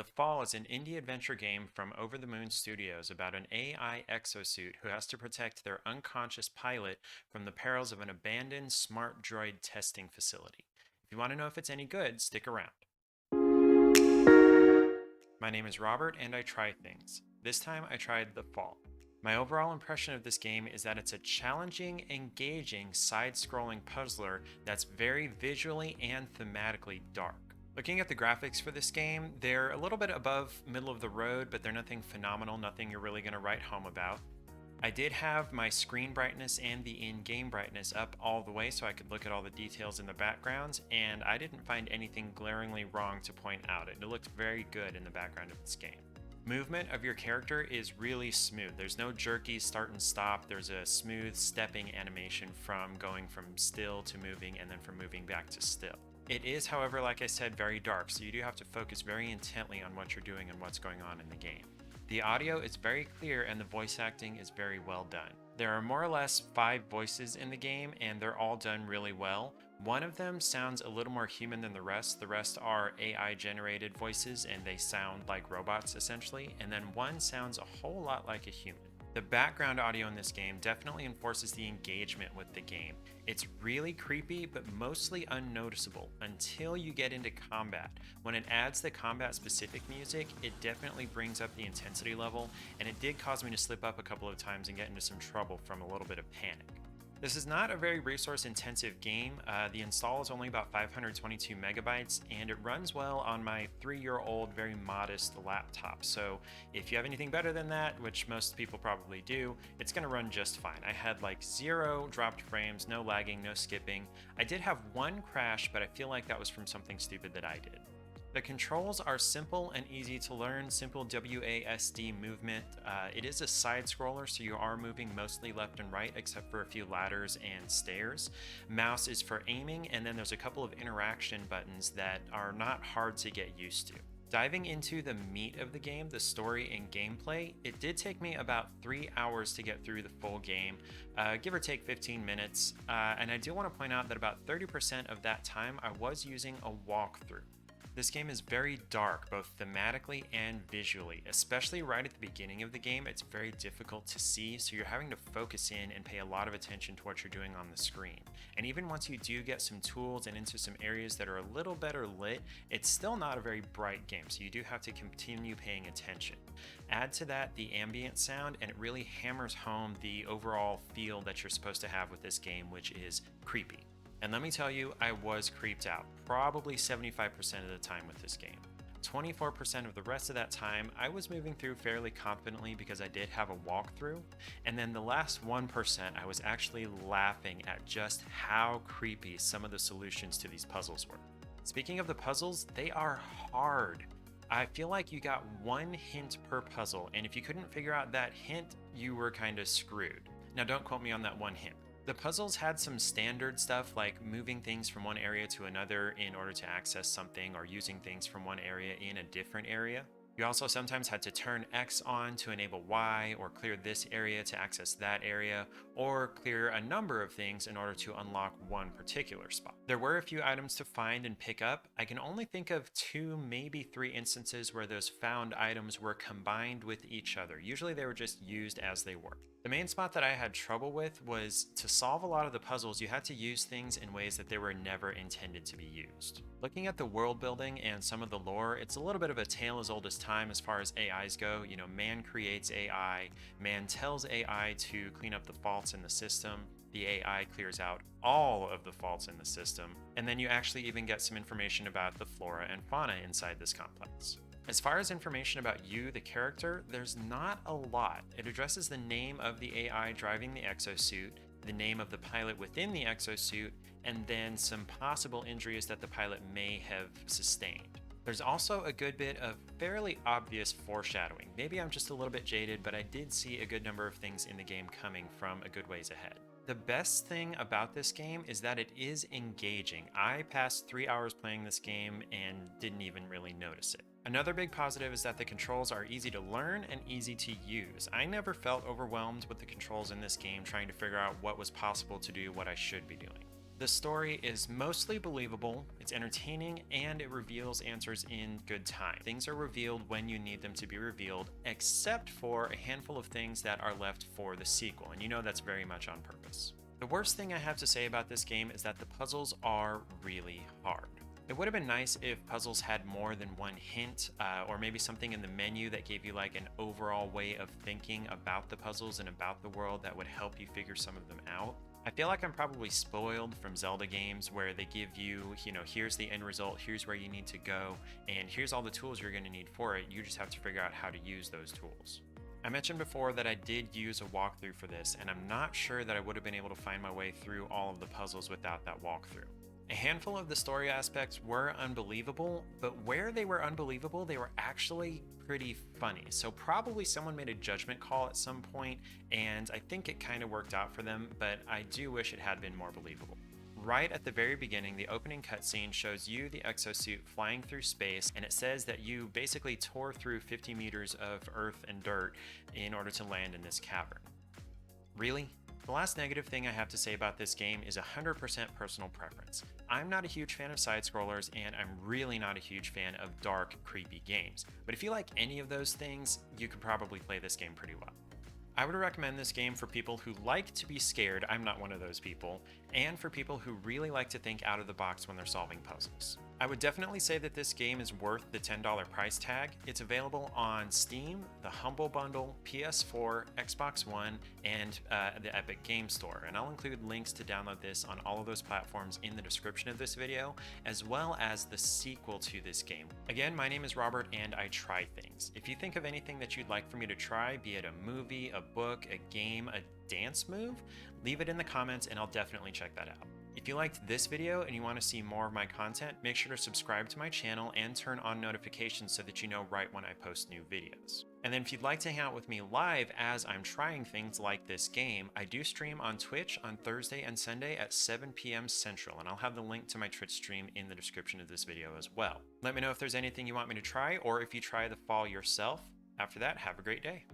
The Fall is an indie adventure game from Over the Moon Studios about an AI exosuit who has to protect their unconscious pilot from the perils of an abandoned smart droid testing facility. If you want to know if it's any good, stick around. My name is Robert and I try things. This time I tried The Fall. My overall impression of this game is that it's a challenging, engaging, side scrolling puzzler that's very visually and thematically dark. Looking at the graphics for this game, they're a little bit above middle of the road, but they're nothing phenomenal, nothing you're really going to write home about. I did have my screen brightness and the in-game brightness up all the way so I could look at all the details in the backgrounds, and I didn't find anything glaringly wrong to point out. It looked very good in the background of this game. Movement of your character is really smooth. There's no jerky start and stop. There's a smooth stepping animation from going from still to moving and then from moving back to still. It is, however, like I said, very dark, so you do have to focus very intently on what you're doing and what's going on in the game. The audio is very clear and the voice acting is very well done. There are more or less 5 voices in the game and they're all done really well. One of them sounds a little more human than the rest. The rest are AI generated voices and they sound like robots essentially, and then one sounds a whole lot like a human. The background audio in this game definitely enforces the engagement with the game. It's really creepy, but mostly unnoticeable until you get into combat. When it adds the combat specific music, it definitely brings up the intensity level, and it did cause me to slip up a couple of times and get into some trouble from a little bit of panic. This is not a very resource intensive game. The install is only about 522 megabytes and it runs well on my 3-year-old very modest laptop. So if you have anything better than that, which most people probably do, it's gonna run just fine. I had like 0 dropped frames, no lagging, no skipping. I did have one crash, but I feel like that was from something stupid that I did. The controls are simple and easy to learn, simple WASD movement. It is a side scroller, so you are moving mostly left and right except for a few ladders and stairs. Mouse is for aiming, and then there's a couple of interaction buttons that are not hard to get used to. Diving into the meat of the game, the story and gameplay, it did take me about 3 hours to get through the full game, give or take 15 minutes. And I do want to point out that about 30% of that time I was using a walkthrough. This game is very dark, both thematically and visually. Especially right at the beginning of the game, it's very difficult to see, so you're having to focus in and pay a lot of attention to what you're doing on the screen. And even once you do get some tools and into some areas that are a little better lit, it's still not a very bright game, so you do have to continue paying attention. Add to that the ambient sound, and it really hammers home the overall feel that you're supposed to have with this game, which is creepy. And let me tell you, I was creeped out, probably 75% of the time with this game. 24% of the rest of that time, I was moving through fairly confidently because I did have a walkthrough. And then the last 1%, I was actually laughing at just how creepy some of the solutions to these puzzles were. Speaking of the puzzles, they are hard. I feel like you got one hint per puzzle, and if you couldn't figure out that hint, you were kind of screwed. Now, don't quote me on that one hint. The puzzles had some standard stuff like moving things from one area to another in order to access something, or using things from one area in a different area. You also sometimes had to turn X on to enable Y, or clear this area to access that area, or clear a number of things in order to unlock one particular spot. There were a few items to find and pick up. I can only think of 2, maybe 3 instances where those found items were combined with each other. Usually they were just used as they were. The main spot that I had trouble with was to solve a lot of the puzzles, you had to use things in ways that they were never intended to be used. Looking at the world building and some of the lore, it's a little bit of a tale as old as time as far as AIs go. You know, man creates AI, man tells AI to clean up the faults in the system, the AI clears out all of the faults in the system, and then you actually even get some information about the flora and fauna inside this complex. As far as information about you, the character, there's not a lot. It addresses the name of the AI driving the exosuit, the name of the pilot within the exosuit, and then some possible injuries that the pilot may have sustained. There's also a good bit of fairly obvious foreshadowing. Maybe I'm just a little bit jaded, but I did see a good number of things in the game coming from a good ways ahead. The best thing about this game is that it is engaging. I passed 3 hours playing this game and didn't even really notice it. Another big positive is that the controls are easy to learn and easy to use. I never felt overwhelmed with the controls in this game trying to figure out what was possible to do, what I should be doing. The story is mostly believable, it's entertaining, and it reveals answers in good time. Things are revealed when you need them to be revealed, except for a handful of things that are left for the sequel, and you know that's very much on purpose. The worst thing I have to say about this game is that the puzzles are really hard. It would have been nice if puzzles had more than one hint, or maybe something in the menu that gave you like an overall way of thinking about the puzzles and about the world that would help you figure some of them out. I feel like I'm probably spoiled from Zelda games where they give you, here's the end result, here's where you need to go, and here's all the tools you're going to need for it. You just have to figure out how to use those tools. I mentioned before that I did use a walkthrough for this, and I'm not sure that I would have been able to find my way through all of the puzzles without that walkthrough. A handful of the story aspects were unbelievable, but where they were unbelievable, they were actually pretty funny. So probably someone made a judgment call at some point, and I think it kind of worked out for them, but I do wish it had been more believable. Right at the very beginning, the opening cutscene shows you, the exosuit, flying through space, and it says that you basically tore through 50 meters of earth and dirt in order to land in this cavern. Really? The last negative thing I have to say about this game is 100% personal preference. I'm not a huge fan of side-scrollers, and I'm really not a huge fan of dark, creepy games. But if you like any of those things, you could probably play this game pretty well. I would recommend this game for people who like to be scared, I'm not one of those people, and for people who really like to think out of the box when they're solving puzzles. I would definitely say that this game is worth the $10 price tag. It's available on Steam, the Humble Bundle, PS4, Xbox One, and the Epic Game Store. And I'll include links to download this on all of those platforms in the description of this video, as well as the sequel to this game. Again, my name is Robert, and I try things. If you think of anything that you'd like for me to try, be it a movie, a book, a game, a dance move, leave it in the comments and I'll definitely check that out. If you liked this video and you want to see more of my content, make sure to subscribe to my channel and turn on notifications so that you know right when I post new videos. And then if you'd like to hang out with me live as I'm trying things like this game, I do stream on Twitch on Thursday and Sunday at 7 p.m. Central, and I'll have the link to my Twitch stream in the description of this video as well. Let me know if there's anything you want me to try, or if you try The Fall yourself. After that, have a great day.